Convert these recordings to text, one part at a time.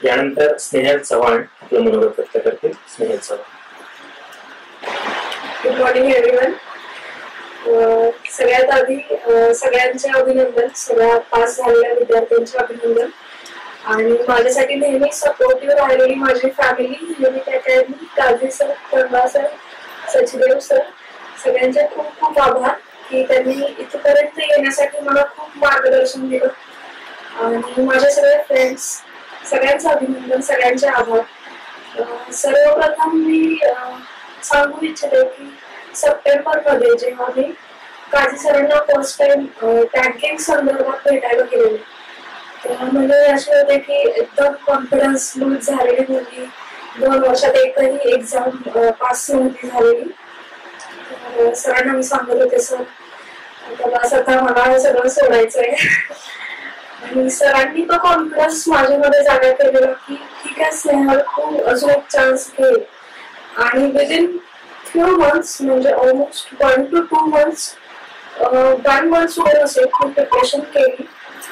यानंतर स्नेहल चव्हाण आपलं मनोगत व्यक्त करतील. Snehal Chavan. Good morning everyone. सगळ्यात आधी सगळ्यांचे अभिनंदन, सगळ्या पास झालेल्या विद्यार्थ्यांचे अभिनंदन. आणि माझ्यासाठी नेहमी सपोर्टिव्ह राहिलेली माझी family, unique academy, Kazi sir, Karma sir, Sachidev sir, सगळ्यांचे खूप खूप आभार की त्यांनी इथपर्यंत येण्यासाठी मला खूप मार्गदर्शन दिलं. आणि माझे सगळे फ्रेंड्स, सगळ्यांचं अभिनंदन, सगळ्यांचे आभार. सर्वप्रथम मी सांगू इच्छिते की सप्टेंबरमध्ये जेव्हा मी काझी सरांना फर्स्ट टाइम बँकिंग संदर्भात भेटायला गेलेले, तेव्हा म्हणजे असे होते की एकदम कॉन्फिडन्स लूज झालेली होती. 2 वर्षात एकही एक्झाम पास नव्हती झालेली. सरांना मी सांगत होते, सर आता मला सगळं सोडायचंय. आणि सरांनी तो कॉन्फिडन्स माझ्यामध्ये जागा केलेला की ठीक आहे स्नेहल, तू अजून एक चान्स घे. आणि विदिन फ्यू मंथ्स, म्हणजे ऑलमोस्ट 1 to 2 months, 1 month सोडून असेल खूप प्रिपरेशन केली.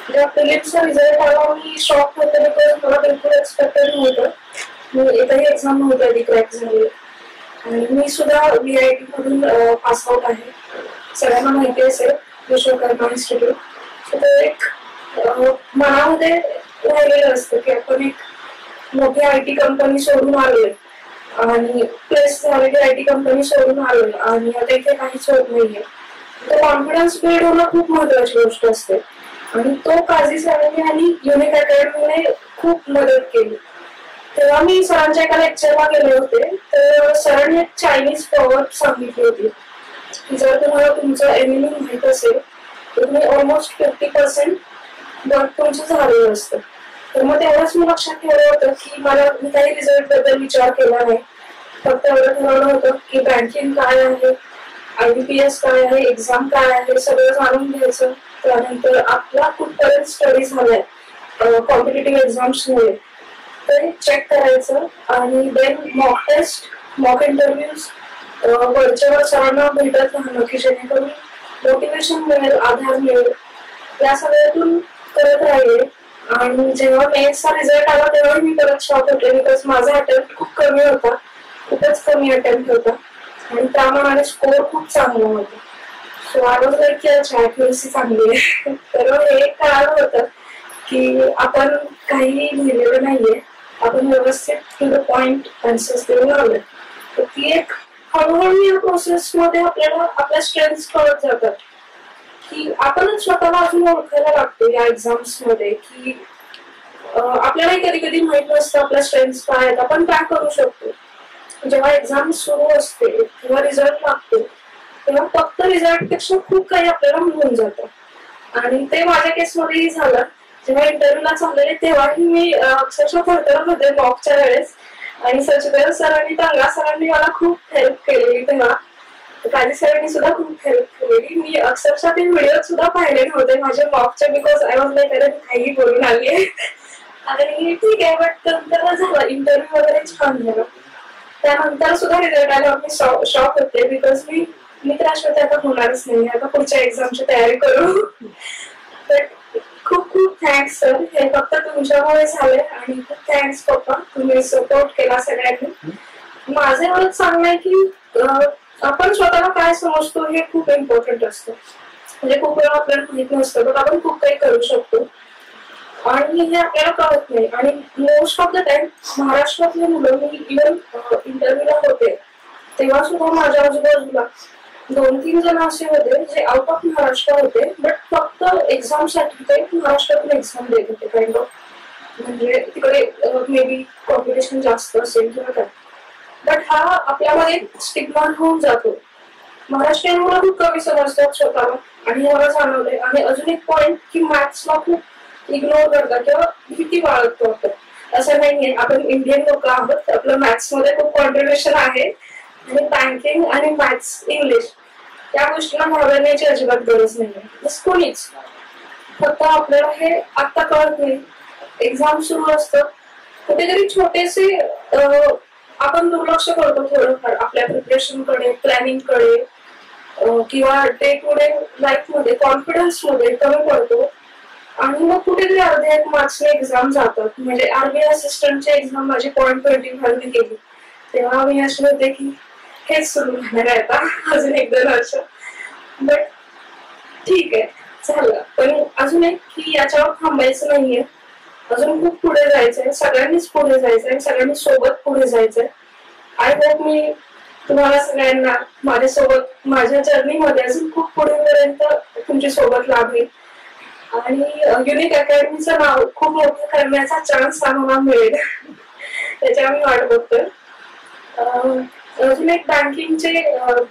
जेव्हा प्रिलिम्सचा रिझल्ट आला मी शॉक होते, बिकॉज मला बिलकुल एक्सपेक्टेड नव्हतं. मी एकही एक्झाम नव्हती आधी क्रॅक झाली. आणि मी सुद्धा VIT मधून पास आउट आहे, सगळ्यांना माहिती असेल, विश्वकर्मा इन्स्टिट्यूट. तर एक मनामध्ये राहिलेलं असतं की आपण एक मोठी IT कंपनी सोडून आलोय आणि प्लेस झालेली IT कंपनी सोडून आलोय आणि आता इथे काहीच होत नाहीये. तर कॉन्फिडन्स बिल्ड होणं खूप महत्वाची गोष्ट असते. आणि तो काझी सरांनी आणि युनिक अकॅडमीने खूप मदत केली. तेव्हा मी सरांच्या एका लेक्चरला गेले होते, तर सरांनी एक चायनीज प्रॉवर्ब सांगितली होती की जर तुम्हाला तुमचं एनिमी माहित असेल तर तुम्ही ऑलमोस्ट 50% वर्क तुमचं झालेलं असतं. तर मग तेवढंच मी लक्षात ठेवलं होतं की मी काही रिझल्ट बद्दल विचार केला नाही. फक्त एवढं ठरवलं होतं की बँकिंग काय आहे, IBPS काय आहे, एक्झाम काय आहे, सगळं जाणून घ्यायचं. त्यानंतर आपला कुठपर्यंत स्टडी झालाय कॉम्पिटेटिव्ह एक्झाम्समुळे ते चेक करायचं. आणि then mock test, mock interviews, वरच्यावर सरांना भेटत राहणं की जेणेकरून मोटिवेशन मिळेल, आधार मिळेल. या सगळ्यातून करत राहिले. आणि जेव्हा मेन्सचा रिझल्ट आला तेव्हा मी परत शॉक होते, बिकॉज माझा अटेम्प्ट खूप कमी होता, खूपच कमी अटेम्प्ट होता आणि त्यामुळे स्कोर खूप चांगला होता. सो आय वॉज लाईक की अच्छा ॲक्युरसी चांगली आहे. तर हे कळालं होतं की आपण काही लिहिलेलं नाहीये, आपण व्यवस्थित टू द पॉइंट आन्सर्स देऊन आलोय. तर ती एक हळूहळू या प्रोसेसमध्ये आपल्याला आपल्या स्ट्रेंथ्स कळत जातात की आपणच स्वतःला अजून ओळखायला लागतो या एक्झाम्स मध्ये की आपल्यालाही कधी कधी माहित नसतं आपल्या स्ट्रेंथ्स काय आहेत, आपण काय करू शकतो. जेव्हा एक्झाम सुरू असते तेव्हा रिझल्ट लागतो, तेव्हा फक्त रिझल्ट पेक्षा खूप काही आपल्याला मिळून जातं. आणि ते माझ्या केसमध्येही झालं. जेव्हा इंटरव्ह्यूला चाललेले तेव्हाही मी अक्षरशः थरथरत होते मॉकच्या वेळेस. आणि सचिदेव सर आणि टांगा सरांनी मला खूप हेल्प केलेली. तेव्हा काझी सरांनी सुद्धा खूप हेल्प केलेली. मी अक्षरशः ते व्हिडिओ सुद्धा पाहिले नव्हते माझ्या मॉकचे, बिकॉज आय वॉज लाईक अरे काही बोलून आली आहे. आणि ठीक आहे, बट नंतर झालं इंटरव्ह्यू वगैरे छान झालं. त्यानंतर सुद्धा रिझल्ट आल्यावर मी शॉक होते, बिकॉज मी तर अशा आता होणारच नाही, आता पुढच्या एक्झामची तयारी करू. बट खूप खूप थँक्स सर, हे फक्त तुमच्यामुळे झाले. आणि खूप थँक्स पप्पा, तुम्ही सपोर्ट केला सगळ्यांनी. माझं एवढंच सांगणं आहे की आपण स्वतःला काय समजतो हे खूप इम्पॉर्टंट असतं. म्हणजे खूप वेळा आपल्याला माहित नसतं, पण आपण खूप काही करू शकतो आणि हे आपल्याला कळत नाही. आणि मोस्ट ऑफ द टाइम महाराष्ट्रातले मुलं, मी इव्हन इंटरव्ह्यूला होते तेव्हा सुद्धा माझ्या आजूबाजूला 2-3 जण असे होते जे आउट ऑफ महाराष्ट्र होते, बट फक्त एक्झामसाठी ते महाराष्ट्रातून एक्झाम देत होते काइंड ऑफ. म्हणजे तिकडे मे बी कॉम्पिटिशन जास्त असेल किंवा काय. बट हा आपल्यामध्ये स्टिग्मा होऊन जातो. महाराष्ट्रीयन मुलं खूप कमी समजतात स्वतःला आणि हे मला जाणवलंय. आणि अजून एक पॉइंट की मॅथ्सला खूप इग्नोर करतात किंवा भीती बाळगतो आपण. असं नाहीये, आपण इंडियन लोक आहोत, आपलं मॅथ्स मध्ये खूप कॉन्ट्रीब्युशन आहे. आणि बँकिंग आणि मॅथ्स, इंग्लिश या गोष्टीला घाबरण्याची अजिबात गरज नाहीये कोणीच. फक्त आपल्याला हे आता कळत नाही, एक्झाम सुरू असतं, कुठेतरी छोटेसे आपण दुर्लक्ष करतो थोडंफार आपल्या प्रिपरेशनकडे, प्लॅनिंगकडे किंवा डे टू डे लाईफ मध्ये कॉन्फिडन्स मध्ये कमी पडतो. आणि मग कुठेतरी अर्ध्या एक मार्क्सने एक्झाम जातात. म्हणजे आर्मी असिस्टंटची एक्झाम माझी 0.25 ने गेली. तेव्हा मी असे होते की हेच सुरू राहणार आहे आता अजून 1-2 वर्ष. बट ठीक आहे, झालं. पण अजून एक की याच्यावर थांबायचं नाहीये, अजून खूप पुढे जायचंय, सगळ्यांनीच पुढे जायचंय, सगळ्यांनी सोबत पुढे जायचंय. आय होप मी तुम्हाला सगळ्यांना माझ्यासोबत माझ्या जर्नीमध्ये अजून खूप पुढेपर्यंत तुमची सोबत लाभेल आणि युनिक अकॅडमीचं नाव खूप मोठं करण्याचा चान्स आम्हाला मिळेल त्याची आम्ही वाट बघतोय. अजून एक बँकिंगचे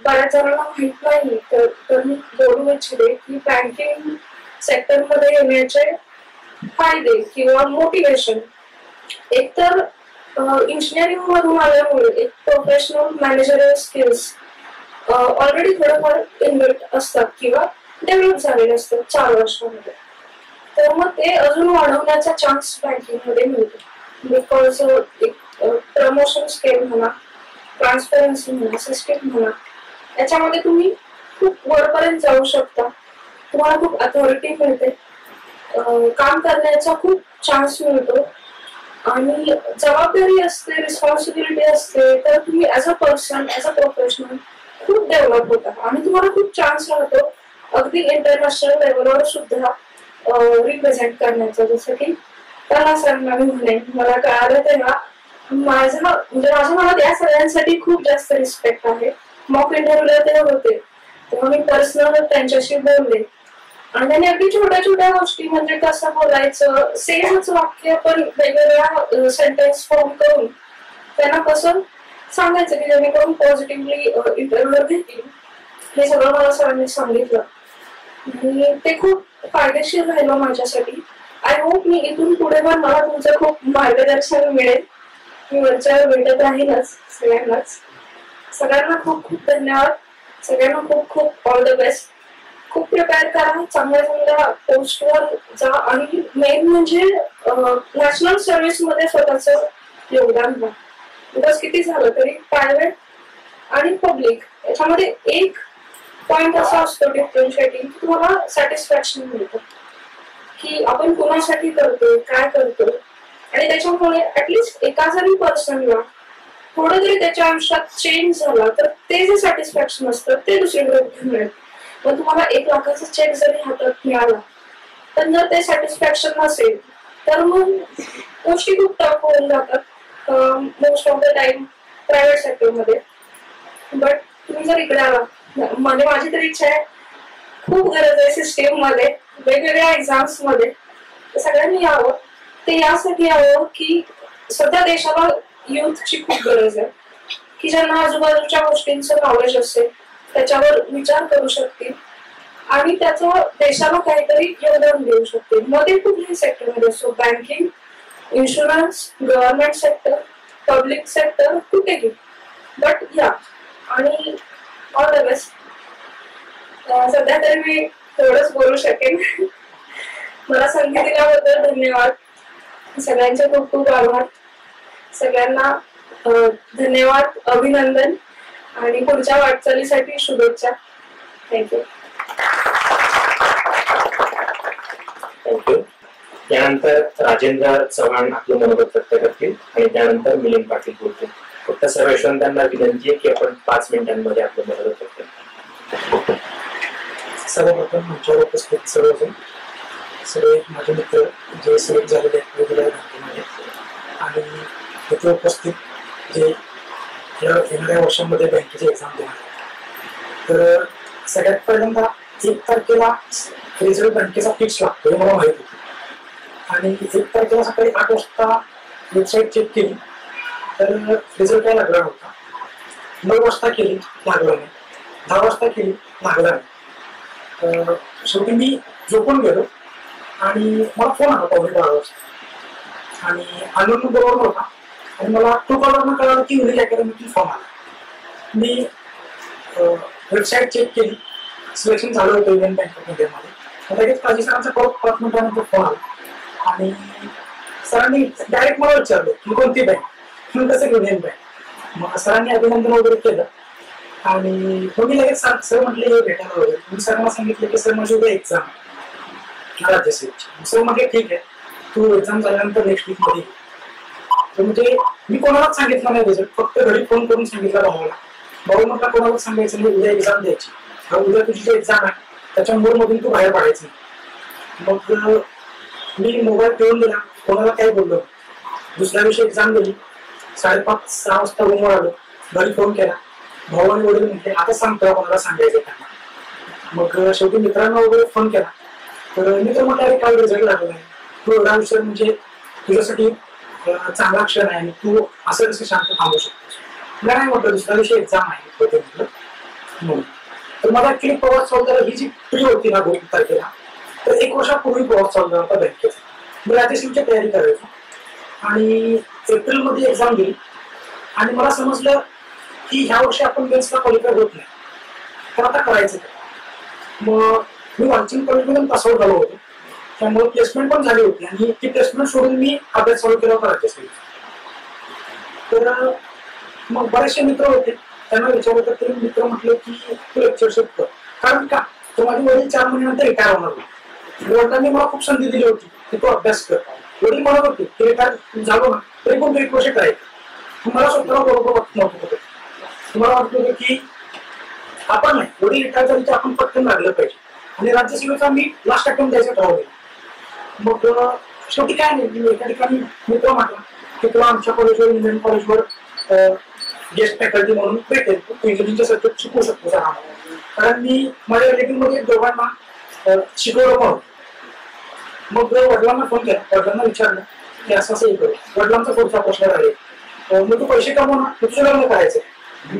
बऱ्याच जणांना माहित नाही तर मी बोलू इच्छिते की बँकिंग सेक्टरमध्ये येण्याचे फायदे किंवा मोटिवेशन. एकतर इंजिनिअरिंग मधून आल्यामुळे एक प्रोफेशनल मॅनेजरियल स्किल्स ऑलरेडी थोडंफार इनबिल्ट असतात किंवा डेव्हलप झालेले असतात 4 वर्षामध्ये. तर मग ते अजून वाढवण्याचा चान्स बँकिंगमध्ये मिळतो. बिकॉज एक प्रमोशन स्केल म्हणा, ट्रान्सपरन्सी म्हणा, सिस्टीम म्हणा, याच्यामध्ये तुम्ही खूप वरपर्यंत जाऊ शकता. तुम्हाला खूप अथॉरिटी मिळते, काम करण्याचा खूप चान्स मिळतो आणि जबाबदारी असते, रिस्पॉन्सिबिलिटी असते. तर तुम्ही as a person, as a professional खूप डेव्हलप होता आणि तुम्हाला खूप चान्स राहतो अगदी इंटरनॅशनल लेवलवर सुद्धा रिप्रेझेंट करण्याचा. जसं की त्याला सांगणार मी म्हणेन, मला कळालं तेव्हा माझ्या मनात या सगळ्यांसाठी खूप जास्त रिस्पेक्ट आहे. मॉक इंटरव्ह्यूला ते होते तेव्हा मी पर्सनल त्यांच्याशी बोलले आणि त्यांनी अगदी छोट्या छोट्या गोष्टी म्हणजे कसं बोलायचं, सेमच वाक्य पण वेगवेगळ्या सेंटेन्स फॉर्म करून त्यांना कसं सांगायचं की जेणेकरून पॉझिटिव्हली इंटरव्ह्यू घेतील, हे सगळं मला सरांनी सांगितलं आणि ते खूप फायदेशीर राहिलं माझ्यासाठी. आय होप मी इथून पुढे पण मला तुमचं खूप मार्गदर्शन मिळेल. मी वरच्यावर भेटत राहीलच सगळ्यांनाच. सगळ्यांना खूप खूप धन्यवाद. सगळ्यांना खूप खूप ऑल द बेस्ट. खूप प्रिपेअर करा, चांगल्या चांगल्या पोस्टवर जा आणि मेन म्हणजे नॅशनल सर्व्हिस मध्ये स्वतःचं योगदान द्या. बिकॉज किती झालं तरी प्रायव्हेट आणि पब्लिक याच्यामध्ये एक पॉइंट असा असतो डिफरन्शिएटिंग की तुम्हाला सॅटिस्फॅक्शन मिळतं की आपण कोणासाठी करतोय, काय करतोय आणि त्याच्यामुळे ऍटलिस्ट एका जरी पर्सनला थोडं जरी त्याच्या आयुष्यात चेंज झाला तर ते जे सॅटिस्फॅक्शन असतं ते दुसरीकडे कुठे मिळेल. मग तुम्हाला 1 लाखाचा चेक जरी हातात मिळाला तर जर ते सॅटिस्फॅक्शन नसेल तर मग गोष्टी खूप टफ होऊन जातात most of the time private सेक्टरमध्ये. बट तुम्ही जर इकडे आला, म्हणजे माझी तरी इच्छा आहे, खूप गरज आहे सिस्टीम मध्ये, वेगवेगळ्या एक्झाम्स मध्ये, सगळ्यांनी यावं. ते यासाठी यावं की सध्या देशाला युथची खूप गरज आहे की ज्यांना आजूबाजूच्या गोष्टींचं नॉलेज असेल, त्याच्यावर विचार करू शकतील आणि त्याचं देशाला काहीतरी योगदान देऊ शकतील. मग ते कुठल्याही सेक्टरमध्ये असो, banking, insurance, government sector, public sector, कुठेही. बट या आणि ऑल द बेस्ट. सध्या तरी मी थोडंच बोलू शकेन. मला संधी दिल्याबद्दल धन्यवाद. सगळ्यांचे खूप खूप आभार. सगळ्यांना धन्यवाद, अभिनंदन आणि पुढच्या वाटचालीसाठी शुभेच्छा. थँक्यू. थँक्यू. त्यानंतर राजेंद्र चव्हाण आपलं मनोगत व्यक्त करतील आणि त्यानंतर मिलिंद पाटील बोलतील. फक्त सर्व यशवंतांना विनंती आहे की आपण 5 मिनिटांमध्ये आपलं मनोगत व्यक्त करू. सर्वप्रथम मंचावर उपस्थित सर्वजण, सगळे माझे मित्र जे सिलेक्ट झालेले आहेत वेगवेगळ्या बँकेमध्ये आणि तिथे उपस्थित जे येणाऱ्या वर्षांमध्ये बँकेची एक्झाम देणार, तर सगळ्यात पहिल्यांदा 1 तारखेला रिझल्ट बँकेचा फिक्स लागतो हे मला माहित होतं आणि 1 तारखेला सकाळी 8 वाजता वेबसाईट चेक केली तर रिझल्ट काय लागला नव्हता. 9 वाजता केली, लागला नाही. 10 वाजता केली, लागला नाही. शेवटी मी झोपून गेलो आणि मला फोन आला 12:15 वाजता आणि अननोन बरोबर नव्हता आणि मला ट्रूकॉलरनं कळालं की युनिक अकॅडमीतून फोन आला. मी वेबसाईट चेक केली, सिलेक्शन झालं होतं युनियन बँक ऑफ इंडियामध्ये. लगेच काजी सरांचा परत 5 मिनिटानंतर फोन आला आणि सरांनी डायरेक्ट मला विचारलं की कोणती बँक, म्हणून कसं युनियन बँक. मग सरांनी अभिनंदन वगैरे केलं आणि मी लगेच सर म्हटले भेटायला वगैरे. मी सरांना सांगितलं की सर माझी उद्या एक्झाम राज्यसेवेची. सर म्हटलं ठीक आहे, तू एक्झाम झाल्यानंतर नेक्स्ट वीक मध्ये. तर म्हणजे मी कोणालाच सांगितलं नाही रिझल्ट, फक्त घरी फोन करून सांगितलं भावाला. भाऊ म्हटलं कोणालाच सांगायचं नाही, उद्या एक्झाम द्यायची, उद्या तुझी जी एक्झाम आहे त्याच्या मोडमधून तू बाहेर पडायचं नाही. मग मी मोबाईल ठेवून दिला, कोणाला काय बोललो. दुसऱ्या दिवशी एक्झाम दिली, 5:30-6 वाजता रूमवर आलो, घरी फोन केला. भाऊ आणि वडील म्हटले आता सांगतो कोणाला सांगायचं त्यांना. मग शेवटी मित्रांना वगैरे फोन केला. तर मित्र म्हटलं अरे काय रिझल्ट लागला नाही, तू एवढा विषय म्हणजे तुझ्यासाठी चांगला क्षण आहे आणि तू असं कसं शांत थांबू शकतो. मला नाही म्हटलं दुसऱ्या दिवशी एक्झाम आहे होते म्हटलं. तर मला ऍक्च्युली प्रवास चालू झाला, ही जी प्री होती ना 2 तारखेला, तर 1 वर्षापूर्वी प्रवास चालू झाला होता बँकेचा. मी राज्यसेवेची तयारी करायचो आणि एप्रिलमध्ये एक्झाम दिली आणि मला समजलं की ह्या वर्षी आपण मेन्सला क्वालिफाय होत नाही, तर आता करायचं. मग मी वांचन कॉलेजमधून पासआउट झालो होतो, त्यामुळे प्लेसमेंट पण झाली होती आणि ती प्लेसमेंट सोडून मी अभ्यास चालू केला होता राज्यसेवेचा. तर मग बरेचसे मित्र होते, त्यांना विचारलं तर ते मित्र म्हटले की तू लेक्चरशिप कर. कारण का तर माझे वडील 4 महिन्यानंतर रिटायर होणार होते. वडिलांनी मला खूप संधी दिली होती की तू अभ्यास कर. वडील म्हणत होते की रिटायर झालो ना तरी पण तू 1 वर्ष करायचं. मला स्वतःला बरोबर वाटत नव्हतं. तुम्हाला वाटत होतं की आपण नाही, वडील रिटायर झाली तर आपण पटकन लागलं पाहिजे आणि राज्यसेवेचा मी लास्ट अटेम्प्ट द्यायचं ठरवलं. मग शेवटी काय नाही, मी एका ठिकाणी मित्र म्हटला की तुला आमच्या कॉलेजवर इंडियन कॉलेजवर गेस्ट फॅकल्टी म्हणून भेटेल, तू इंग्लिशचे सब्जेक्ट शिकवू शकतो आम्हाला. कारण मी माझ्या रिलेटिव्ह मध्ये दोघांना शिकवलं पण. मग वडिलांना फोन केला, वडिलांना विचारलं की असं असं करू. वडिलांचा पुढचा प्रश्न राहील, मग तू पैसे कमवणार, तुझं लग्न करायचं.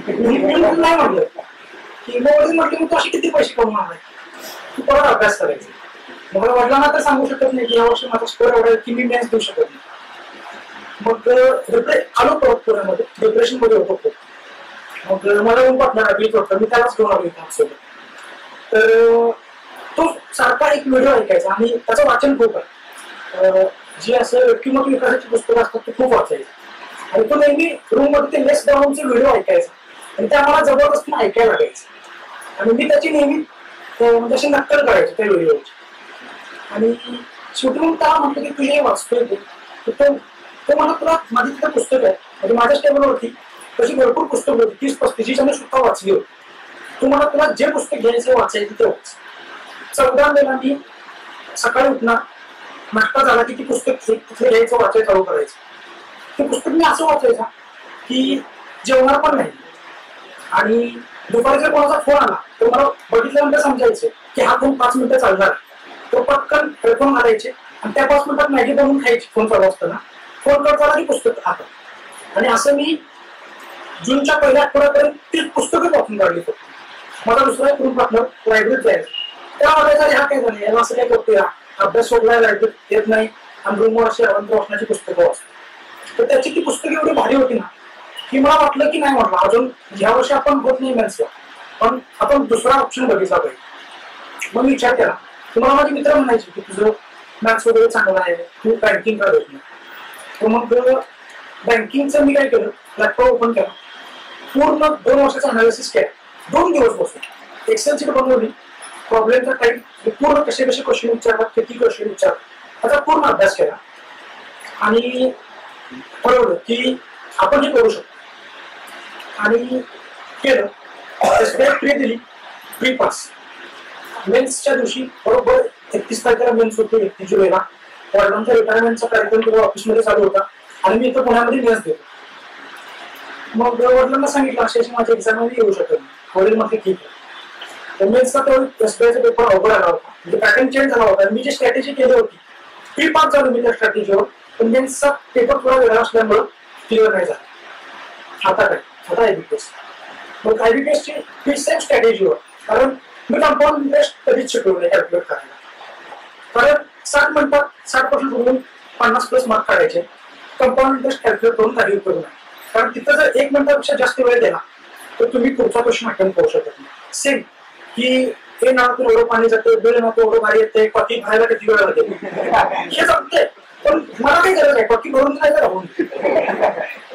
मी नाही म्हटलं की मग वडील म्हटले मग तू असे किती पैसे कमवणार आहे, तू परत अभ्यास करायचा. मग वडिलांना तर सांगू शकत नाही की या वर्षी माझा स्कोर एवढा की मी मेन्स देऊ शकत नाही. मग आलो परत पुण्यामध्ये, डिप्रेशन मध्ये होतो. मग मला रूम पार्टनर अभिजित होता, मी त्यालाच घेऊन आलो इथं सोबत. तर तो सारखा एक व्हिडिओ ऐकायचा आणि त्याचं वाचन खूप आहे. जे असं व्यक्तिमत्व विकासाची पुस्तकं असतात ते खूप वाचायचं आणि तो नेहमी रूम मध्ये ते लेस डाऊनचे व्हिडिओ ऐकायचा आणि ते आम्हाला जबरदस्त ऐकायला लागायचं आणि मी त्याची नेहमी म्हणजे अशी नक्कल करायची त्या व्हिडिओची. आणि शेवटी मग त्याला म्हटलं की तुझे वाचतोय तो म्हणत तुला माझी तिथे पुस्तक आहे, म्हणजे माझ्याच टेबलवरती तशी भरपूर पुस्तकं होती, 30-35 आणि सुद्धा वाचली होती. तू मला तुला जे पुस्तक घ्यायचं वाचायचं ते वाच. 14 मेला मी सकाळी उठणार, नाश्ता झाला की ती पुस्तक तिथे घ्यायचं वाचायचं चालू करायचं. ते पुस्तक मी असं वाचायचं की जेवणार पण नाही आणि दुपारी जर कोणाचा फोन आला तर मला बघितल्यानंतर समजायचं की हा फोन 5 मिनिटं चालणार. तो पटकन हेडफोन घालायचे आणि त्या 5 मिनिटात मॅगी बनवून खायची. फोन चालू असताना फोन करत आला की पुस्तक हातात. आणि असं मी जूनच्या पहिल्या आठवड्यापर्यंत ती पुस्तकं वाचून काढली होती. माझा दुसरा एक रूम पार्टनर लायब्ररीत जायचं, त्या वाटायचा हा काय झालं, याला असं काय करतो, या अभ्यास सोडलाय, लायब्ररीत येत नाही आणि रूमवर अशी अवंत वाचनाची पुस्तकं वाचतो. तर त्याची ती पुस्तकं एवढी भारी होती ना की मला वाटलं की नाही म्हटलं अजून ह्या वर्षी आपण होत नाही मेन्सला, पण आपण दुसरा ऑप्शन बघितला पाहिजे. मग मी विचार केला. तुम्हाला माझे मित्र म्हणायचे की तुझं मॅथ्स वगैरे चांगलं आहे, तू बँकिंग का देत नाही. तर मग बँकिंगचं मी काय केलं, लॅपटॉप ओपन केला, पूर्ण 2 वर्षाचा अनालिसिस केला. 2 दिवस बसून एक्सेल शीट बनवली, प्रॉब्लेमचा टाईप पूर्ण कसे कसे क्वेश्चन विचारतात, किती क्वेश्चन विचारतात, त्याचा पूर्ण अभ्यास केला आणि ठरवलं की आपण हे करू शकतो. आणि केलं. SBI प्री दिली, प्री पास. मेन्सच्या दिवशी बरोबर 31 तारखेला मेन्स होती, 31 जुलैला. वडिलांचा रिटायरमेंटचा कार्यक्रम तेव्हा ऑफिसमध्ये चालू होता आणि मी इथं पुण्यामध्ये मेन्स देतो. मग वडिलांना सांगितलं अशी अशी माझ्या एक्झाममध्ये येऊ शकत नाही. वडील म्हटले ठीक आहे. मेन्सचा तो SBIचा पेपर अवघड आला होता, म्हणजे पॅटर्न चेंज झाला होता. मी जी स्ट्रॅटेजी केली होती ती पास झालो मी त्या स्ट्रॅटेजीवर, पण मेन्सचा पेपर थोडा वेगळा असल्यामुळं क्लिअर नाही झाला. आता काय, आता IBPS. मग IBPSची ही सेम स्ट्रॅटेजीवर, कारण मी कंपाऊंड इंटरेस्ट कधीच शिकवलं नाही कॅल्क्युलेट करायला. कारण 60 मिनिटात 60% सोडून 50+ मार्क काढायचे. कंपाऊंड इंटरेस्ट कॅल्क्युलेट करून काही उपयोग नाही, कारण तिथं जर 1 मिनिटापेक्षा जास्त वेळ दिला तर तुम्ही पुढचा क्वेश्चन अटेम्प्ट करू शकत नाही. सेम की हे नावातून एवढं पाणी जातं, बिल नावातून एवढं भारी येते, कॉफी भरायला किती वेळ लागते हे जमते, पण मला काही गरज आहे कॉफी भरून नाही तर राहून.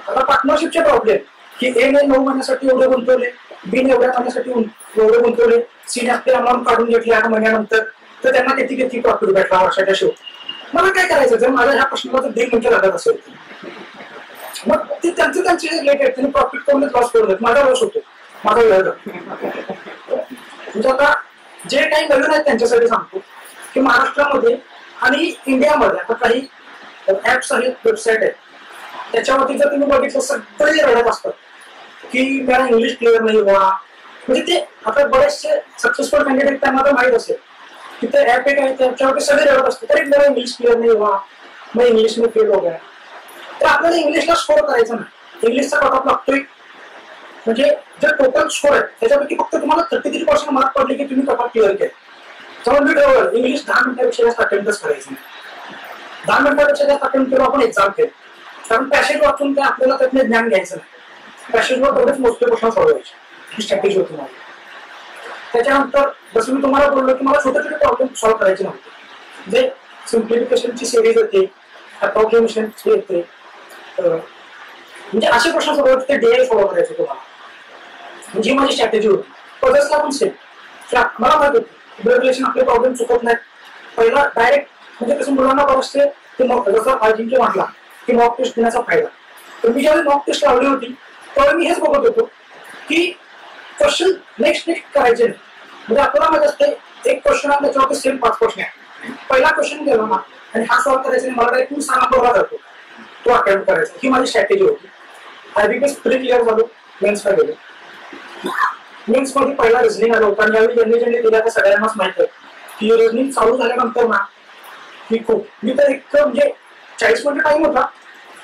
आता पार्टनरशिपचे प्रॉब्लेम की A ने 9 महिन्यासाठी एवढे गुंतवले, B ने एवढ्या महिन्यासाठी एवढे गुंतवले, C ने आपली अमाऊंट काढून घेतली 8 महिन्यानंतर, तर त्यांना किती किती प्रॉफिट भेटला वर्षाच्या शेवटी. मला काय करायचं जर माझ्या ह्या प्रश्नाला जर 1.5 मिनिटं लागत असेल मग ते त्यांचे रिलेटेड त्यांनी प्रॉफिट करून लॉस करून देत, माझा लॉस होतो, माझा वेळ जातो. म्हणजे आता जे काही नवीन आहेत त्यांच्यासाठी सांगतो की महाराष्ट्रामध्ये आणि इंडियामध्ये आता काही ऍप्स आहेत, वेबसाईट आहेत, त्याच्यावरती जर तुम्ही बघितलं सगळे रडत असतात की मला इंग्लिश क्लिअर नाही हुआ. म्हणजे ते आता बरेचसे सक्सेसफुल कॅन्डिडेट त्यांना तर माहित असेल की ते ऍप एक आहे त्याच्यावरती सगळे रडत असतात तरी मला इंग्लिश क्लिअर नाही हुआ, मग इंग्लिश में फेल हो गया. तर आपल्याला इंग्लिशला स्कोर करायचा नाही, इंग्लिशचा कट ऑफ लागतोय. म्हणजे जे टोटल स्कोर आहे त्याच्यापैकी फक्त तुम्हाला 33% मार्क पडले की तुम्ही कट ऑफ क्लिअर केले. त्यामुळे मी ठरवलं इंग्लिश 10 मिनिटापेक्षा जास्त अटेम्प्टच करायचं नाही. 10 मिनिटापेक्षा जास्त अटेम्प्ट करून आपण एक्झाम केली, कारण पॅसेज वाचून ते आपल्याला त्यातले ज्ञान घ्यायचं नाही. पॅसेजवर तेवढेच मोजके प्रश्न सोडवायचे, ही स्ट्रॅटेजी होती माझी. त्याच्यानंतर जसं मी तुम्हाला बोललो की मला छोटे छोटे प्रॉब्लेम सॉल्व्ह करायचे नव्हते. जे सिम्प्लिफिकेशनची सिरीज येते, अप्रॉक्सिमेशन येते, म्हणजे असे प्रश्न सोडवायचे ते डीआय सॉल्व्ह करायचे तुम्हाला. म्हणजे माझी स्ट्रॅटेजी होती. पजल्सला पण सेम. मला माहित होतं ब्लड रिलेशन आपले प्रॉब्लेम चुकत नाहीत. पहिला डायरेक्ट म्हणजे कसं मुलांना बरेचसे जसं अजिंक्य म्हटला की मॉक टेस्ट देण्याचा फायदा. तर मी ज्यावेळी मॉक टेस्ट लावली होती त्यावेळी मी हेच बघत होतो की क्वेश्चन नेक्स्ट करायचे नाही. म्हणजे आपल्याला माहित असते एक क्वेश्चन आहे त्याच्यावरती सेम 5 प्रश्न आहे. पहिला क्वेश्चन गेला ना आणि हा सॉल्व्ह करायचा नाही, मला डायरेक्ट मी 6 नंबरला जातो, तो अटेम्प्ट करायचा. ही माझी स्ट्रॅटेजी होती. आयबीपीएस प्री क्लिअर झालो, मेन्सला गेलो. मेन्स मध्ये पहिला रिझनिंग आलं होतं आणि यावेळी ज्यांनी दिल्या त्या सगळ्यांनाच माहित आहे की रिझनिंग चालू झाल्यानंतर ना की खूप मी तर एक म्हणजे 40 मिनिटं टाइम होता,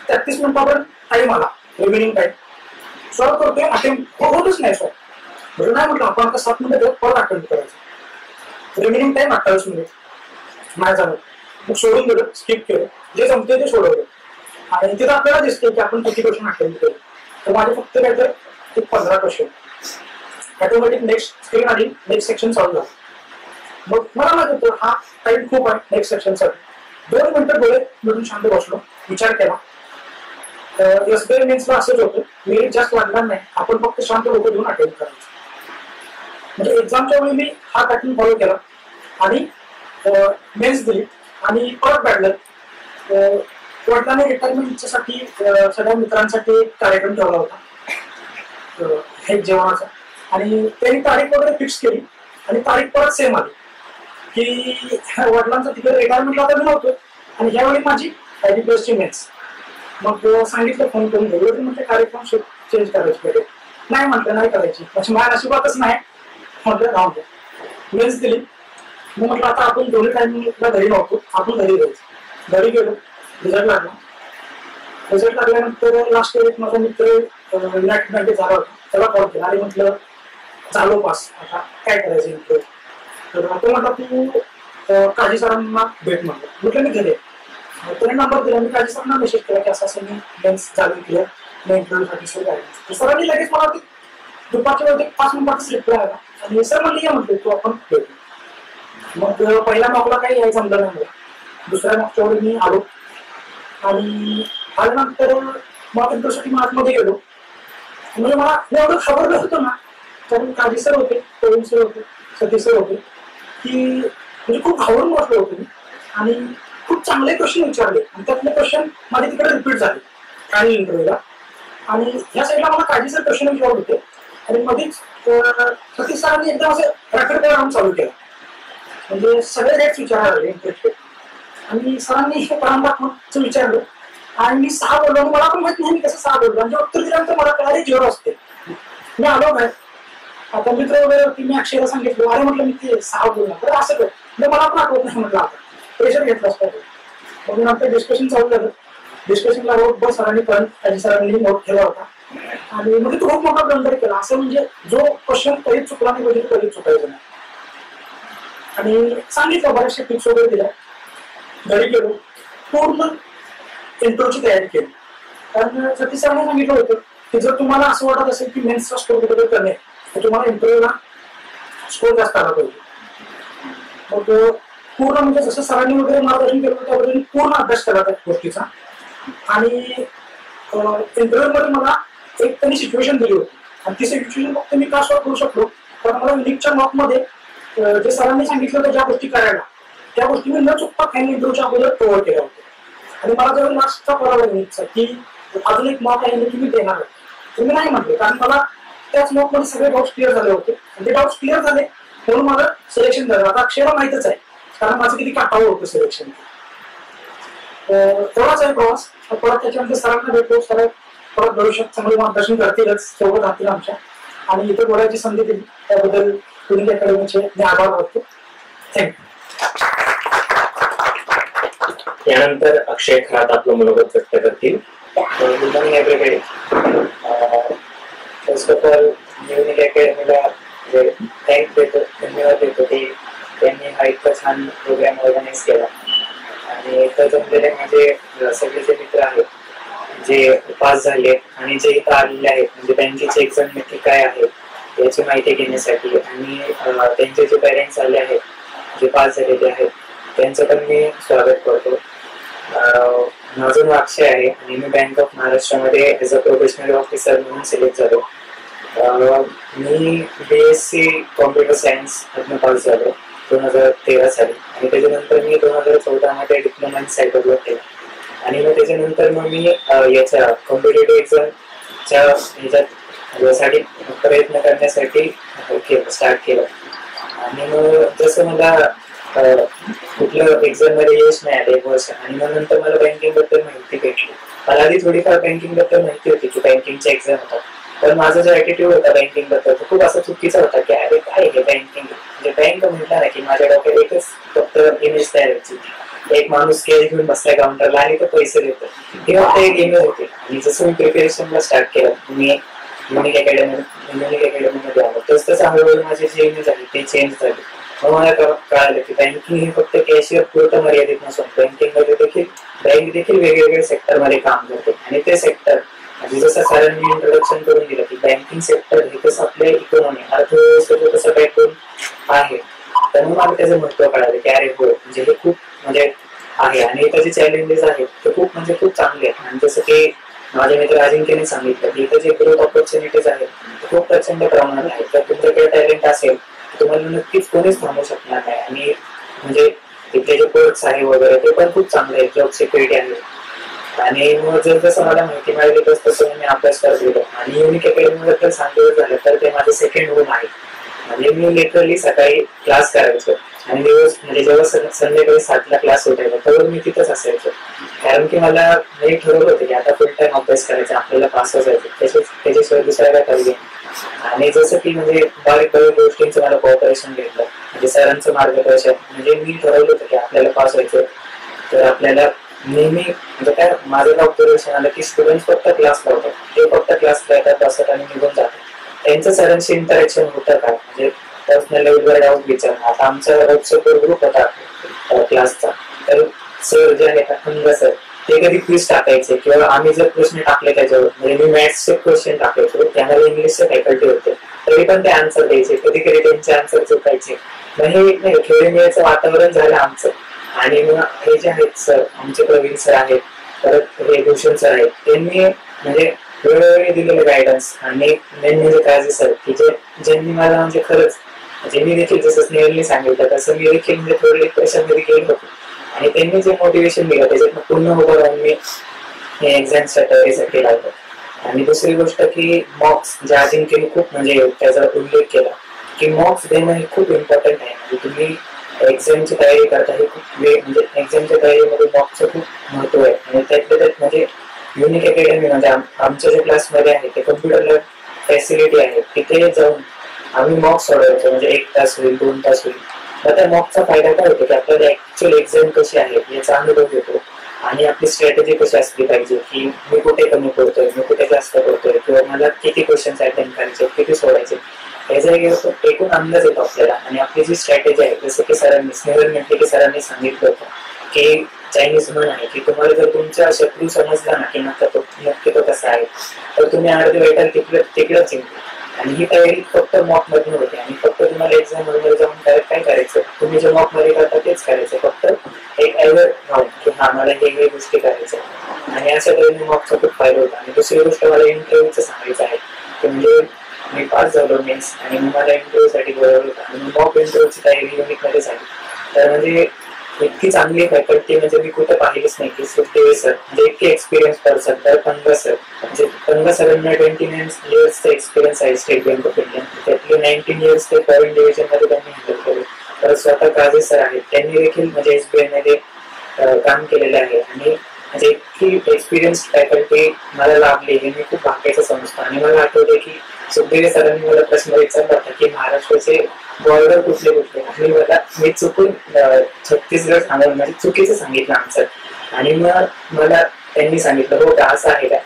33 मिनिटापर्यंत टाइम आला रिमेनिंग टाइम. सॉल्व्ह करतोय, अटेम्प्ट होतच नाही सॉल्व्ह. म्हणजे नाही म्हटलं आपण आता 7 मिनिटं परत अटेम्प्ट करायचं. रिमेनिंग टाइम 28 मिनिट नाही झालं, मग सोडून दिलं, स्किप केलं, जे जमते ते सोडवलं. आणि तिथं आपल्याला दिसते की आपण किती क्वेश्चन अटेम्प्ट केले. तर माझे फक्त काय तर 15 क्वेश्चन ऑटोमॅटिक नेक्स्ट स्क्रीन आली, नेक्स्ट सेक्शन चालू झालं. मग मला माहित होतं हा टाइम खूप आहे नेक्स्ट सेक्शनसाठी. 2 मिनिटं डोळे मिळून शांत बसलो, विचार केला. एसबीआय मेन्सला असंच होतं, मेरिट जास्त लागणार नाही, आपण फक्त शांत डोकं घेऊन अटेम्प्ट करायचं. म्हणजे एक्झामच्या वेळी मी हा पॅटर्न फॉलो केला आणि मेन्स दिली आणि परत बॅडलं. वडिलांनी रिटायरमेंटसाठी सगळ्या मित्रांसाठी एक कार्यक्रम ठेवला होता हेल्थ जेवणाचा आणि त्यांनी तारीख वगैरे फिक्स केली आणि तारीख परत सेम आली की वडिलांचा तिकडे रिटायरमेंटला तर नव्हतं आणि ह्यावेळी माझी आयबीपीएसची मेन्स. मग सांगितलं फोन करून घ्यायला म्हटलं कार्यक्रम चेंज करायची पाहिजे. नाही म्हटलं नाही करायची, म्हणजे माझ्या नशिबातच नाही म्हटलं राहून द्या. मेन्स दिली. मग म्हटलं आता आपण दोन्ही टायमिंगला घरी नव्हतो, आपण घरी जायचं. घरी गेलो, रिझल्ट लागला. रिझल्ट लागल्यानंतर लास्ट इयर एक माझा मित्र युनायटेड बँकेत झाला होता, त्याला कॉल केला आणि म्हटलं झालो पास, आता काय करायचं इंटरव्ह्यू. तर तो म्हटलं तू काजी सरांना भेट म्हटलं मी घरी. त्याने नंबर दिला, मी काजी सरांना मेसेज केला की असं असं मी मेन्स झाली क्लिअर, मी इंटरव्ह्यूसाठी सुरू आहे. सरांनी लगेच मला दुपारच्या वेळेत 5 मिनिटाचा रिप्लाय आला आणि सर म्हणले या म्हटले तू आपण भेटू. मग पहिल्या मॉकला काही यायचं जमलं नाही मला. दुसऱ्या मॉकच्या वेळी मी आलो आणि आल्यानंतर मॉक इंटरव्ह्यूसाठी मी आतमध्ये गेलो. म्हणजे मला एवढं खबरलं होतं ना, कारण काजी सर होते, प्रवीण सर होते, सतीश सर होते की म्हणजे खूप घाबरून बसलो होतो मी आणि खूप चांगले क्वेश्चन विचारले आणि त्यातले क्वेश्चन माझे तिकडे रिपीट झाले फायनल इंटरव्ह्यूला. आणि ह्या साईडला मला काजी सर क्वेश्चन विचारत होते आणि मध्येच सतीश सरांनी एकदम असं रॅपिड राऊंड चालू केला, म्हणजे सगळे रेट्स विचारायला लागले इंटरेस्टेड. आणि सरांनी प्राणदाखवचं विचारलं आणि मी 6 बोललो आणि मला पण माहित नाही मी कसं 6 बोललो. म्हणजे उत्तर दिल्यानंतर मला कळाली 0 असते. मी आलो काय आता मित्र वगैरे होती, मी अक्षयला सांगितलं अरे म्हटलं मी ते 6 बोललो तर असं कर, मला पण आठवत नाही म्हटलं आता प्रेशर घेतलाच पाहिजे. मग नंतर डिस्कशन चालू झालं. डिस्कशनला रोज सरांनी पण काही सरांनी नोट केला होता आणि म्हणजे तो खूप मोठा ब्लंडर केला. असं म्हणजे जो क्वेश्चन कधीच चुकला नाही पाहिजे कधीच चुकायचं नाही. आणि सांगितलं बऱ्याचशा टिप्स वगैरे दिल्या. घरी गेलो, पूर्ण इंटरव्ह्यूची तयारी केली. कारण सतीश सरांनी सांगितलं होतं की जर तुम्हाला असं वाटत असेल की मेन्सचा स्कोर कुठे कमी आहे तर तुम्हाला इंटरव्ह्यूला स्कोर जास्त आला पाहिजे. मग पूर्ण म्हणजे जसं सरांनी वगैरे मार्गदर्शन केलं होतं त्याबद्दल पूर्ण अभ्यास केला त्या गोष्टीचा. आणि इंटरव्ह्यू मध्ये मला एक त्यांनी सिच्युएशन दिली होती आणि ती सिच्युएशन फक्त मी का सॉल्व्ह करू शकलो कारण मला युनिकच्या मॉक मध्ये जे सरांनी सांगितलं होतं ज्या गोष्टी करायला त्या गोष्टी मी न चुकता फायनल इंटरव्ह्यूच्या अगोदर कव्हर केल्या होत्या. आणि मला जेव्हा लास्टचा परावा निघायचा की अजून एक मॉक आहे की मी देणार आहे, तर मी नाही म्हटले, कारण मला त्याच मॉकमध्ये सगळे डाऊट्स क्लिअर झाले होते. आणि ते डाऊट्स क्लिअर झाले म्हणून माझं सिलेक्शन झालं. आता अक्षयला माहितच आहे कारण माझं किती काटावर होतं सिलेक्शन. तेवढाच आहे प्रवास. परत त्याच्यानंतर सरांना भेटतो, सर परत भविष्यात चांगलं मार्गदर्शन करतीलच, सोबत राहतील आमच्या. आणि इथे बोलायची संधी दिली त्याबद्दल युनिक अकॅडमीचे मी आभार मानतो. थँक्यू. यानंतर अक्षय खरात आपलं मनोगत व्यक्त करतील. Good morning everybody. First of all unique अकॅडमीला थँक्स देतो, धन्यवाद देतो की त्यांनी हा इतका छान प्रोग्राम ऑर्गनाईज केला. आणि इथं जमलेले माझे सगळे जे मित्र आहेत जे पास झाले आणि जे इथं आलेले आहेत, म्हणजे बँकेची एक्झाम नक्की काय आहे याची माहिती घेण्यासाठी, आणि त्यांचे जे पेरेंट्स आले आहेत जे पास झालेले आहेत त्यांचं पण मी स्वागत करतो. माझं नाव अक्षय आहे आणि मी बँक ऑफ महाराष्ट्रामध्ये ॲज अ प्रोफेशनल ऑफिसर म्हणून सिलेक्ट झालो. मी BSc कॉम्प्युटर सायन्स मधून पास झालो 2013 साली. आणि त्याच्यानंतर मी 2014 मध्ये डिप्लोमा इन सायबरला केला. आणि मग त्याच्यानंतर मग मी याच्या कॉम्पिटेटिव्ह एक्झामच्या ह्याच्यासाठी प्रयत्न करण्यासाठी स्टार्ट केलं. आणि मग जसं मला कुठलं एक्झाम मध्ये यश नाही आलं एक वर्ष, आणि मग नंतर मला बँकिंग बद्दल माहिती भेटली. मला आधी थोडीफार बँकिंग बद्दल माहिती होती की बँकिंगच्या एक्झाम होतात, पण माझा जो ॲटिट्यूड होता बँकिंग बद्दल तो खूप असा चुकीचा होता की अरे काय हे बँकिंग, म्हणजे बँक म्हटलं ना की माझ्या डोक्यात एकच फक्त इमेज तयार व्हायची, एक माणूस कॅश घेऊन बसलाय काउंटरला आणि तो पैसे देतो, ही फक्त एक इमेज होती. आणि जसं मी प्रिपरेशनला स्टार्ट केलं, मी युनिक अकॅडमीमध्ये आलो, तसं हळूहळू माझी जी इमेज आहे ती चेंज झाली. मग मला कळालं की बँकिंग हे फक्त कॅशियर पुरतं मर्यादित नसून बँकिंगमध्ये देखील बँक देखील वेगवेगळ्या सेक्टरमध्ये काम करते. आणि ते सेक्टर म्हणजे जसं सरांनी इंट्रोडक्शन करून दिलं की बँकिंग सेक्टर हे कसं आपल्या इकॉनॉमी अर्थव्यवस्थेचं कसं बॅकबोन आहे, त्यामुळे मला त्याचं महत्व कळालं की अरे हो म्हणजे हे खूप म्हणजे आहे. आणि त्याचे चॅलेंजेस आहेत ते खूप म्हणजे खूप चांगले आहेत. आणि जसं की माझ्या मित्र अजिंक्यने सांगितलं की इथं जे ग्रोथ ऑपॉर्च्युनिटीज आहेत ते खूप प्रचंड प्रमाणात आहेत. तर तुमच्याकडे टॅलेंट असेल तुम्हाला नक्कीच कोणीच थांबू शकणार नाही. आणि म्हणजे तिथले जे कोर्स आहे वगैरे ते पण खूप चांगले आहेत, जॉब सिक्युरिटी आहे. आणि मग जसं मला माहिती मिळाली तसं मी अभ्यास करत गेलो. आणि युनिक अकॅडमीबद्दल सांगायचं झालं तर ते माझं सेकंड होम आहे. म्हणजे मी लिटरली सकाळी क्लास करायचो आणि दिवस म्हणजे जेव्हा संध्याकाळी 7ला क्लास सुटायचा तेव्हा मी तिथंच असायचो, कारण की मला हे ठरवलं होतं की आता फुल टाइम अभ्यास करायचा, आपल्याला पास व्हायचं, त्याच्याशिवाय दुसऱ्याला काही. आणि जसं की म्हणजे बारीक गोष्टींचं मला कॉपरेशन घेतलं, म्हणजे सरांचं मार्गदर्शन. म्हणजे मी ठरवलं होतं की आपल्याला पास व्हायचं तर आपल्याला नेहमी म्हणजे काय माझं ऑब्झर्वेशन आलं की स्टुडंट फक्त क्लास लावतात, ते फक्त क्लासला येतात बसतात आणि निघून जातात. त्यांचं सरांशी इंटरॅक्शन होतं का, म्हणजे पर्सनल लेवलवर डाऊट विचारणं. आता आमचा सपोर्ट ग्रुप होता क्लासचा, तर सर जे आहेत खंड सर ते कधी क्विज टाकायचे किंवा आम्ही जर प्रश्न टाकले त्याच्यावर, म्हणजे मी मॅथ्सचे क्वेश्चन टाकायचो, त्यामध्ये इंग्लिशचे फॅकल्टी होते तरी पण ते आन्सर द्यायचे, कधी कधी त्यांचे आन्सर चुकायचे. नाही खेळ मिळायचं वातावरण झालं आमचं. आणि मग हे जे आहेत सर आमचे प्रवीण सर आहेत, परत हे भूषण सर आहेत, त्यांनी म्हणजे वेळोवेळी दिलेले गायडन्स. आणि मेन म्हणजे काळजी सर की ज्यांनी मला म्हणजे खरंच म्हणजे मी देखील जसं स्नेहलने सांगितलं तसं मी देखील म्हणजे थोडं डिप्रेशनमध्ये गेलो होतो. आणि त्यांनी जे मोटिवेशन दिलं त्याच्यात पूर्ण उभं राहून मी हे एक्झामच्या तयारीसाठी लागलो. आणि दुसरी गोष्ट की मॉक्स जे अजिंक्यने खूप म्हणजे त्याचा उल्लेख केला की मॉक्स देणं हे खूप इम्पॉर्टंट आहे. म्हणजे तुम्ही एक्झामची तयारी करता हे खूप म्हणजे एक्झामच्या तयारीमध्ये मॉकचं खूप महत्व आहे. आणि त्यातल्या त्यात म्हणजे युनिक अकॅडमी म्हणजे आमच्या जे क्लासमध्ये आहे ते कम्प्युटर लॅब फॅसिलिटी आहे, तिथे जाऊन आम्ही मॉक सोडवायचो. म्हणजे 1 तास होईल 2 तास होईल. मग त्या मॉकचा फायदा काय होतो की आपल्याला ऍक्च्युअल एक्झाम कशी आहे याचा अनुभव येतो. आणि आपली स्ट्रॅटेजी कशी असली पाहिजे की मी कुठे कमी पडतोय, मी कुठे जास्त पडतोय, किंवा मला किती क्वेश्चन्स अटेंड करायचे, किती सोडायचे, याचा एकूण अंदाज येतो आपल्याला. आणि आपली जी स्ट्रॅटेजी आहे जसं की सरांनी स्नेहल म्हटले की सरांनी सांगितलं होतं की चायनीज म्हण आहे की तुम्हाला जर तुमचा शत्रू समजला ना की नक्की तो कसा आहे तर तुम्ही अर्धे वेटाल तिकडंच जिंकतो. आणि ही तयारी फक्त मॉक मधून होते. आणि फक्त तुम्हाला एक्झाम मध्ये जाऊन काय करायचं, तुम्ही जे मॉक मध्ये करता तेच करायचं, फक्त एक ऍवर राहून की हा मला हे गोष्टी करायच्या. आणि अशा तऱ्हेने मॉकचा खूप फायदा होता. आणि दुसरी गोष्ट मला इंटरव्ह्यूचं सांगायचं आहे की म्हणजे मी पास झालो मेन्स आणि मला इंटरव्ह्यू साठी बोलावलं होतं. आणि मॉक इंटरव्ह्यूची तयारी युनिक मध्ये झाली. तर म्हणजे इतकी चांगली फॅकल्टी म्हणजे मी कुठे पाहिलीच नाही की सुखदेव सर म्हणजे इतके एक्सपिरियन्स पर्सन. तर पंगा सर म्हणजे पंगा सरांना 29 इयर्सचा एक्सपिरियन्स आहे स्टेट बँक ऑफ इंडिया. त्यातले 19 इयर्स ते फॉरेन डिव्हिजन मध्ये त्यांनी हँडल केले. तर स्वतः काझी सर आहेत, त्यांनी देखील म्हणजे SBI मध्ये काम केलेलं आहे. आणि म्हणजे इतकी एक्सपिरियन्स फॅकल्टी मला लाभली हे मी खूप भाग्याचं समजतो. आणि मला आठवते की सुखदेव सरांनी मला प्रश्न विचारला होता की महाराष्ट्राचे बॉर्डर कुठले कुठले, आणि मी चुकून छत्तीसगड सांगून म्हणजे चुकीचं सांगितलं आन्सर. आणि मग मला त्यांनी सांगितलं हो का असं आहे का,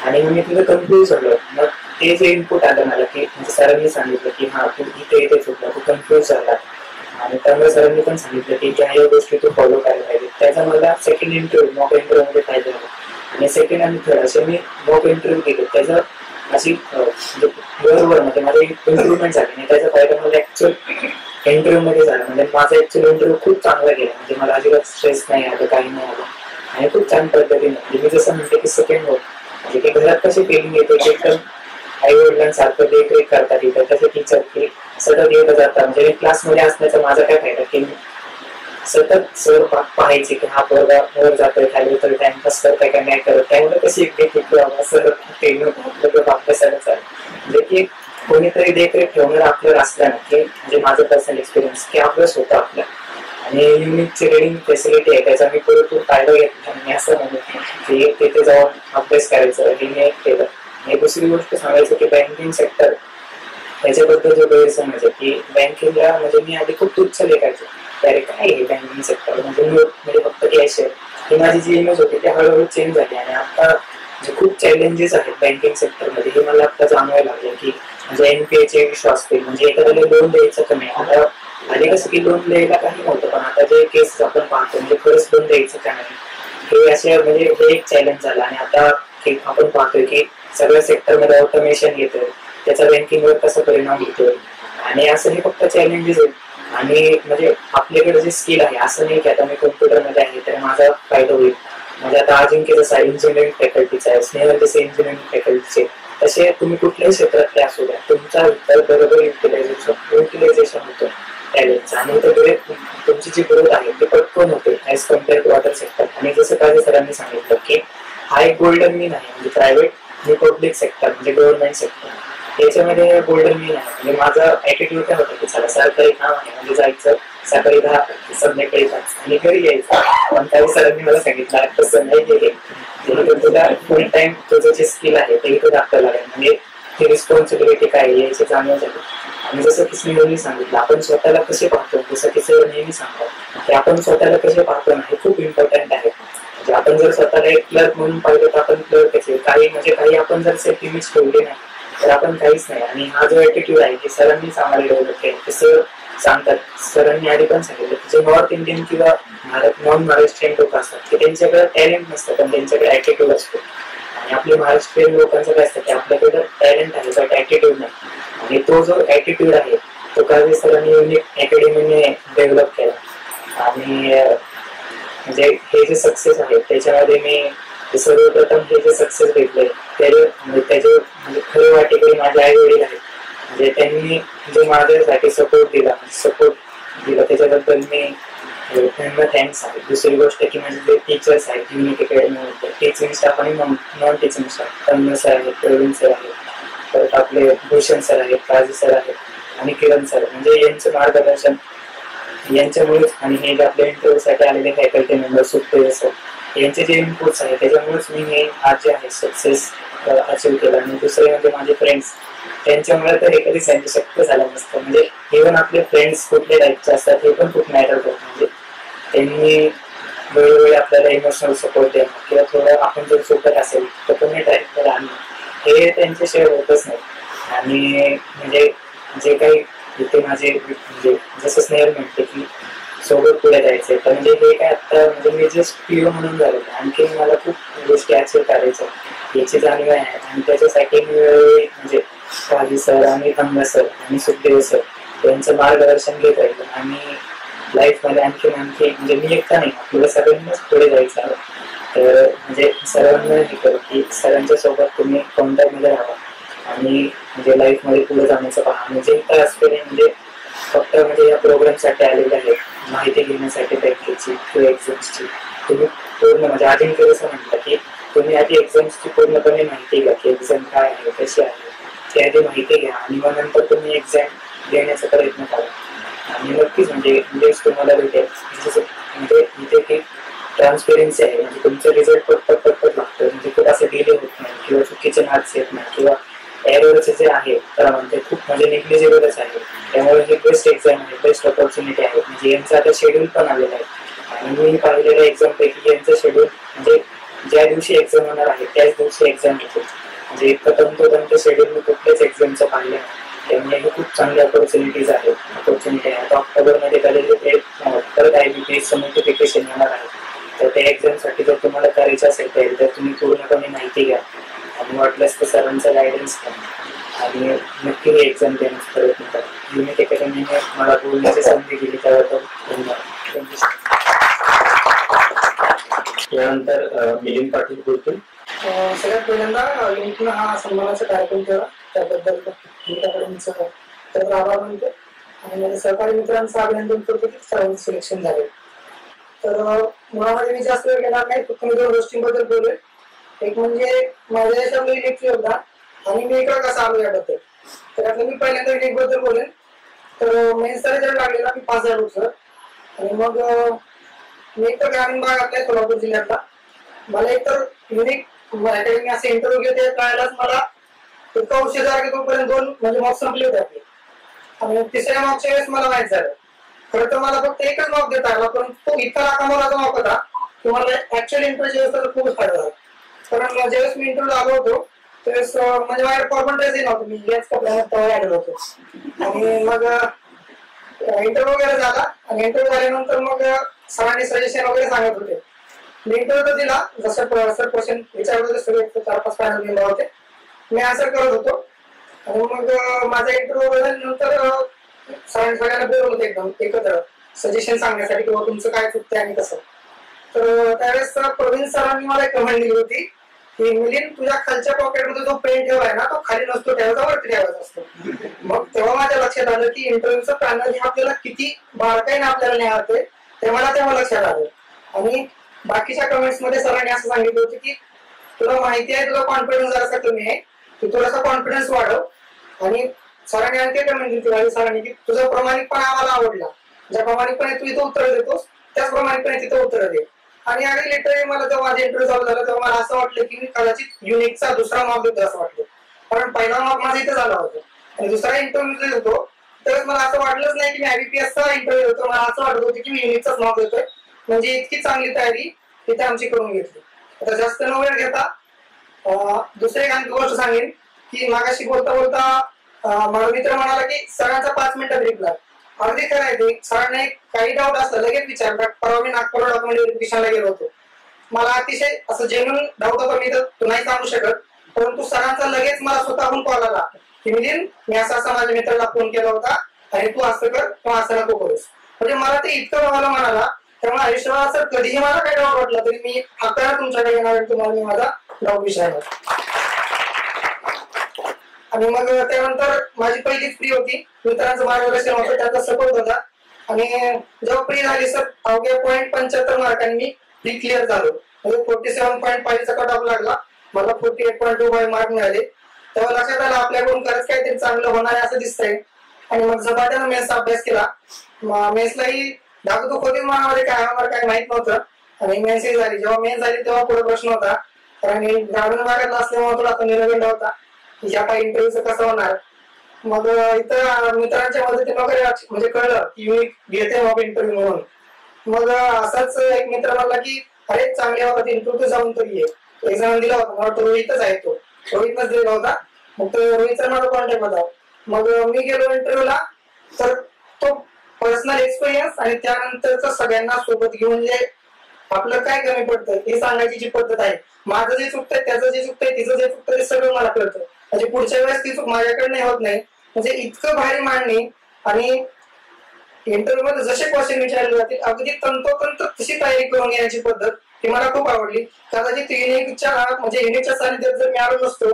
आणि मग मी तिथं कन्फ्युज झालो. मग ते जे इनपुट आलं मला की म्हणजे सरांनी सांगितलं की हा तू इथे चुकला, तू कन्फ्युज झाला. आणि त्यामुळे सरांनी पण सांगितलं की ह्या गोष्टी तू फॉलो करायला पाहिजे. त्याचा मला सेकंड इंटरव्ह्यू मॉक इंटरव्ह्यू मध्ये फायदा झाला. आणि सेकंड आणि थर्ड असे मी मॉक इंटरव्ह्यू केले, त्याचं अशी बरोबर म्हणजे माझी इम्प्रुव्हमेंट झाली. आणि त्याचा फायदा मला ऍक्च्युअल इंटरव्ह्यू मध्ये झाला. म्हणजे माझा ऍक्च्युअल इंटरव्ह्यू खूप चांगला गेला. म्हणजे मला अजिबात स्ट्रेस नाही आलं, काही नाही आलं. आणि खूप छान पद्धतीने म्हणजे मी जसं म्हणते की सेकंड होत म्हणजे की घरात कशी फिलिंग येते की एकदम आई वडिलांसारखं देखरेख करतात इथं, तसे टीचर की सतत येत जातात. म्हणजे क्लासमध्ये असण्याचा माझा काय फायदा की सतत सर पाहायचे की हा पोरगा वर जातोय खाली तर टाइमपास करताय का नाही करत. त्यामुळे कशी एक सर अभ्यासाला म्हणजे की कोणीतरी देखरेख ठेवणार आपल्याला असल्या ना की म्हणजे माझं पर्सनल एक्सपिरियन्स की अभ्यास होता आपला. आणि युनिकची रिडिंग फॅसिलिटी आहे त्याचा मी पुरेपूर फायदा घेतला. मी असं म्हणतो की तिथे जाऊन अभ्यास करायचं हे मी केलं. आणि दुसरी गोष्ट सांगायचं की बँकिंग सेक्टर याच्याबद्दल जो गैरसमज आहे की बँकिंगला म्हणजे मी आधी खूप तुच्छ लेखायचो अरे काय आहे बँकिंग सेक्टर म्हणजे फक्त कॅशियर, ही माझी जी इमेज होती ती हळूहळू चेंज झाली. आणि आता जे खूप चॅलेंजेस आहेत बँकिंग सेक्टरमध्ये हे मला आता जाणवायला लागले की म्हणजे NPA विश्वास असतील म्हणजे एखाद्याला लोन द्यायचं का नाही. आता आधी कसं की लोन द्यायला काही नव्हतं, पण आता जे केस आपण पाहतो म्हणजे खरंच लोन द्यायचं का नाही हे असे म्हणजे हे एक चॅलेंज झालं. आणि आता आपण पाहतोय की सगळ्या सेक्टरमध्ये ऑटोमेशन येतोय, त्याचा बँकिंगवर कसा परिणाम होतोय. आणि असं हे फक्त चॅलेंजेस आहेत. आणि म्हणजे आपल्याकडे जे स्किल आहे असं नाही की आता मी कम्प्युटरमध्ये आहे तर माझा फायदा होईल. म्हणजे आता अजिंक्य जसा इंजिनिअरिंग फॅकल्टीचा आहे, स्नेहल जसे इंजिनिअरिंग फॅकल्टीचे, तसे तुम्ही कुठल्याही क्षेत्रातले असू द्या तुमचा बरोबर युटिलायझेशन होतं टॅलेंटचं. आणि तुमची जी ग्रोथ आहे ती पटकन होते as compare to other sector. आणि जसं काही सरांनी सांगितलं की हा एक गोल्डन मीन आहे म्हणजे प्रायव्हेट आणि पब्लिक सेक्टर म्हणजे गव्हर्नमेंट सेक्टर याच्यामध्ये गोल्डन मीन आहे. म्हणजे माझा ऍटिट्यूड काय होतं की चला सरकारी काम आहे म्हणजे जायचं सकाळी 10 संध्याकाळी 5 आणि घरी यायचं. पण काही सरांनी मला सांगितलं तसं नाही गेले तुला फुल टाइम तुझं जे स्किल आहे ते इथं दाखवायला लागेल म्हणजे ती रिस्पॉन्सिबिलिटी काय आहे याची जाणीव झाली. आणि जसं की स्नेहलनी सांगितलं आपण स्वतःला कसे पाहतो, जसं की सर नेहमी सांगतात की आपण स्वतःला कसे पाहतो ना हे खूप इम्पॉर्टंट आहे. म्हणजे आपण जर स्वतःला एक क्लर्क म्हणून पाहिलं तर आपण क्लर्क असेल काही आपण जर सेल्फ इमेज ठेवली नाही तर आपण काहीच नाही. आणि हा जो ऍटिट्यूड आहे की सरांनी आम्हाला डेव्हलप केला सर सांगतात, सरांनी आधी पण सांगितलं की जे नॉर्थ इंडियन किंवा नॉन महाराष्ट्रीयन लोक असतात की त्यांच्याकडे टॅलेंट नसतं पण त्यांच्याकडे ऍटिट्यूड असतो. आणि आपल्या महाराष्ट्रीयन लोकांचं काय असतं की आपल्याकडे टॅलेंट आहे बट ऍटिट्यूड नाही. आणि तो जो ऍटिट्यूड आहे तो काझी सरांनी युनिक अकॅडमीने डेव्हलप केला. आणि म्हणजे हे जे सक्सेस आहे त्याच्यामध्ये मी सर्वप्रथम हे जे सक्सेस भेटले त्याचे म्हणजे खरे वाटेकडे माझे आई वडील आहेत. म्हणजे त्यांनी जो माझ्यासाठी सपोर्ट दिला त्याच्याबद्दल मी त्यांना थँक्स आहे. दुसरी गोष्ट की माझे जे टीचर्स आहेत युनिक अकॅडमीमध्ये टीचिंग स्टाफ आणि non teaching staff Tanmay sir आहेत, प्रवीण सर आहेत, परत आपले भूषण सर आहेत, काझी सर आहेत आणि किरण सर म्हणजे यांचं मार्गदर्शन यांच्यामुळेच आणि हे जे आपल्या इंटरव्ह्यू साठी आलेले फॅकल्टी मेंबर सुखदेव सर यांचे जे इनपुट्स आहेत त्याच्यामुळेच मी हे आज जे आहे सक्सेस अचीव्ह केलं. आणि दुसरे म्हणजे माझे फ्रेंड्स त्यांच्यामुळे तर हे कधी त्यांचं शक्य झालं नसतं. म्हणजे इव्हन आपले फ्रेंड्स कुठले टाईपचे असतात हे पण खूप मॅटर करतात. म्हणजे त्यांनी वेळोवेळी आपल्याला इमोशनल सपोर्ट देणं किंवा थोडं आपण जर सोबत असेल तर तुम्ही टाईप करा आणि हे त्यांच्याशिवाय होतच नाही. आणि म्हणजे जे काही इथे माझे म्हणजे जसं स्नेहल म्हणते की सोबत पुढे जायचंय तर म्हणजे हे काय आता म्हणजे मी जस्ट PO म्हणून झालो आणखी मला खूप गोष्टी अचीव्ह करायचं याची जाणीव आहे. आणि त्याच्यासाठी मी वेळोवेळी म्हणजे काझी सर आणि तन्मय सर आणि सुखदेव सर यांचं मार्गदर्शन घेत राहिलं. आणि लाईफमध्ये आणखी म्हणजे मी एकटा नाही आपल्याला सगळ्यांनाच पुढे जायचं आहे. तर म्हणजे सर्वांना हे करू की सरांच्या सोबत तुम्ही कॉन्टॅक्टमध्ये राहा आणि म्हणजे लाईफमध्ये पुढे जाण्याचं पहा. म्हणजे इथं असलेले म्हणजे फक्त म्हणजे या प्रोग्रामसाठी आलेले आहेत माहिती घेण्यासाठी बँकेची टेस्टची किंवा एक्झाम्सची तुम्ही पूर्ण म्हणजे अजिंक्य जसं म्हटलं की तुम्ही आधी एक्झाम्सची पूर्णपणे माहिती घ्या की एक्झाम काय आहे कशी आहे ते आधी माहिती घ्या आणि मग नंतर तुम्ही एक्झाम देण्याचा प्रयत्न करा आणि नक्कीच म्हणजे तुम्हाला भेटेल म्हणजे इथे की ट्रान्सपेरन्सी आहे म्हणजे तुमचं रिझल्ट पटपट लागतं म्हणजे खूप असं डिले होत नाही किंवा चुकीचे मार्क्स येत नाही किंवा एररचे जे आहे तर म्हणते खूप म्हणजे निग्लिजिबलच आहे त्यामुळे हे बेस्ट एक्झाम आहे बेस्ट ऑपॉर्च्युनिटी आहे म्हणजे यांचं आता शेड्यूल पण आलेलं आहे आणि मी पाहिलेल्या एक्झाम पैकी यांचं शेड्यूल म्हणजे ज्या दिवशी एक्झाम होणार आहे त्याच दिवशी एक्झाम होते म्हणजे इतकं तंतोतंत शेड्यूल मी कुठल्याच एक्झामचं पाहिलं त्यामुळे हे खूप चांगली ऑपॉर्च्युनिटी आहे आता ऑक्टोबरमध्ये कॉलेज परत IBPS नोटिफिकेशन येणार आहे तर त्या एक्झामसाठी जर तुम्हाला करायचं असेल तर तुम्ही पूर्णपणे माहिती घ्या आणि वाटल्यास तर सरांचा गायडन्स घ्या आणि नक्की हे एक्झाम देण्याचा प्रयत्न करा युनिक अकॅडमीने मला बोलण्याची संधी दिली त्याबद्दल धन्यवाद. यानंतर मिलिंद पाटील बोलतील. सगळ्यात पहिल्यांदा युनिकनं हा सन्मानाचा कार्यक्रम केला त्याबद्दल युनिक अकॅडमीचं तर आभार मानतो आणि माझ्या सहकारी मित्रांचं अभिनंदन करतो की सर्वांचं सिलेक्शन झाले. तर मुळामध्ये मी जास्त वेळ घेणार नाही फक्त मी 2 गोष्टींबद्दल बोलेल. एक म्हणजे माझ्या याच्यामध्ये युनिकची होता आणि मी इकडं कसा आलो याबद्दल तर आता मी पहिल्यांदा युनिक बद्दल बोलेन. तर मेन्सचा रिझल्ट लागलेला मी 5 झालो सर आणि मग मी तर ग्रामीण भागातला कोल्हापूर जिल्ह्यातला मला एकतर युनिक अकॅडमी असे इंटरव्ह्यू घेते त्यावेळेलाच मला इतका उशीर झाला की तोपर्यंत 2 म्हणजे मॉक संपले होते आपले आणि तिसऱ्या मॉकच्या वेळेस मला माहित झालं खरं तर मला फक्त एकच मॉक देता आला पण तो इतका लाखामोलाचा मॉक होता की मला ऍक्च्युअली इंटरव्ह्यू वेळेस खूपच फायदा झाला कारण ज्यावेळेस मी इंटरव्ह्यू आलो होतो त्यावेळेस म्हणजे माझ्या फॉर्मल ड्रेसही नव्हतं मी याच कपड्यामध्ये आलेलो होतो आणि मग इंटरव्ह्यू वगैरे झाला आणि इंटरव्ह्यू झाल्यानंतर मग सरांनी सजेशन वगैरे सांगत होते मी इंटरव्ह्यू तर दिला जसं सर क्वेश्चन विचारत होते सगळे 4-5 पॅनल मेंबर होते मी आन्सर करत होतो आणि मग माझा इंटरव्ह्यू झाल्यानंतर सरांनी सगळ्यांना बोलवलं होतं एकदम एकत्र सजेशन सांगण्यासाठी किंवा तुमचं काय चुकतंय आणि कसं तर त्यावेळेस प्रवीण सरांनी मला एक कमेंट दिली होती की मिलिंद तुझ्या खालच्या पॉकेटमध्ये जो पेन ठेवाय ना तो खाली नसतो ठेवायचा वरती ठेवायचा असतो. मग तेव्हा माझ्या लक्षात आलं की इंटरव्ह्यूचं पॅनल हे आपल्याला किती बारकाईने आपल्याला लिहायचं ते मला तेव्हा लक्षात आलं आणि बाकीच्या कमेंट्स मध्ये सरांनी असं सांगितलं होतं की तुला माहिती आहे तुझा कॉन्फिडन्स जरासा कमी आहे तू थोडासा कॉन्फिडन्स वाढव आणि सरांनी आणखी कमेंट दिली सरांनी की तुझा प्रामाणिकपणा आम्हाला आवडला ज्या प्रामाणिकपणे तू इथं उत्तर देतोस त्याच प्रामाणिकपणे तिथं उत्तर दे आणि अगदी लिटरली मला जेव्हा माझा इंटरव्ह्यू चालू झाला तेव्हा मला असं वाटलं की मी कदाचित युनिकचा दुसरा मॉक देतो असं वाटलं कारण पहिला मॉक माझा इथं झाला होता आणि दुसरा इंटरव्ह्यू देतो त्यावेळेस मला असं वाटलंच नाही की मी IBPSचा इंटरव्ह्यू देतो मला असं वाटत होतं की मी युनिकचाच मॉक देतोय म्हणजे इतकी चांगली तयारी तिथे आमची करून घेतली. आता जास्त न वेळ घेता दुसरी एक गोष्ट सांगेन की मागाशी बोलता बोलता माझा मित्र म्हणाला की सरांचा 5 मिनिटात रिप्लाय अगदी खरं आहे ते सरांना काही डाऊट असला लगेच विचारतात परवा मी नागपूर डॉक्युमेंट व्हेरिफिकेशनला गेलो होतो मला अतिशय असं जेन्युइन डाऊट होता मी तर नाही सांगू शकत परंतु सरांचा लगेच मला स्वतःहून कॉल आला की मिलिंद मी असा माझ्या मित्राला फोन केला होता आणि तू असं कर किंवा असं नको करूस म्हणजे मला ते इतकं बघायला म्हणाला त्यामुळे आयुष्यात सर कधीही मला काही डाऊट वाटला तरी मी आपल्याला तुमच्याकडे येणार तुम्हाला मी माझा डाऊट विचारणार. आणि मग त्यानंतर माझी पहिलीच फ्री होती मित्रांचं मार्गदर्शन होतं त्याचा सपोर्ट होता आणि जेव्हा फ्री झाली सर अवघ्या 0.75 मार्कांनी मी फ्री क्लिअर झालो म्हणजे 47.5 चा कट ऑफ लागला मला 48.25 मार्क मिळाले तेव्हा लक्षात आलं आपल्याकडून खरंच काहीतरी चांगलं होणार आहे असं दिसतंय आणि मग झपाट्यानं मेन्सचा अभ्यास केला मेन्सलाही धाकधूक होती मनामध्ये काय होणार काय माहित नव्हतं आणि मेन्सही झाली जेव्हा मेन्स झाली तेव्हा पुढे प्रश्न होता कारण ग्रामीण भागातला असल्यामुळे थोडा निर्गंड होता या काही इंटरव्ह्यूचं कसं होणार मग इथं मित्रांच्या मदतीने वगैरे म्हणजे कळलं की युनिक घेते मग इंटरव्ह्यू म्हणून मग असाच एक मित्र म्हणला की अरे चांगले होता इंटरव्ह्यू जाऊन तरी एक्झाम दिला होता मला तो रोहितच आहे तो रोहितनच दिला होता मग तो रोहितचा माझा कॉन्टॅक्ट होता मग मी गेलो इंटरव्ह्यूला तर तो पर्सनल एक्सपिरियन्स आणि त्यानंतरच सगळ्यांना सोबत घेऊन जे आपलं काय कमी पडतं हे सांगायची जी पद्धत आहे माझं जे चुकतंय त्याचं जे चुकतंय तिचं जे चुकतंय ते सगळं मला कळतं म्हणजे पुढच्या वेळेस ती चूक माझ्याकडे होत नाही म्हणजे इतकं भारी मांडणी आणि इंटरव्ह्यू मध्ये जसे क्वेश्चन विचारले जातील अगदी तंतोतंत तशी तयारी करून घेण्याची पद्धत ती मला खूप आवडली कदाचित युनिकच्या सानिध्यात जर मी आलो नसतो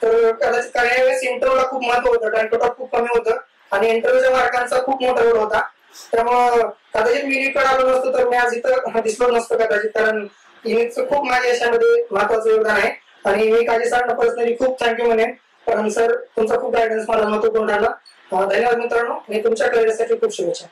तर कदाचित काही वेळेस इंटरव्ह्यूला खूप महत्व होतं कारण कट ऑफ खूप कमी होतं आणि इंटरव्ह्यूच्या मार्कांचा खूप मोठा रोल होता त्यामुळं कदाचित मी नीटकडे आलो नसतो तर मी आज इथं दिसलो नसतो कदाचित, कारण युनिटचं खूप माझ्या यशामध्ये महत्वाचं योगदान आहे. आणि मी काळजी सरांना पर्सनली खूप थँक्यू म्हणेन, कारण सर तुमचा खूप गायडन्स मला महत्वपूर्ण ठरला. धन्यवाद मित्रांनो, आणि तुमच्या करिअरसाठी खूप शुभेच्छा.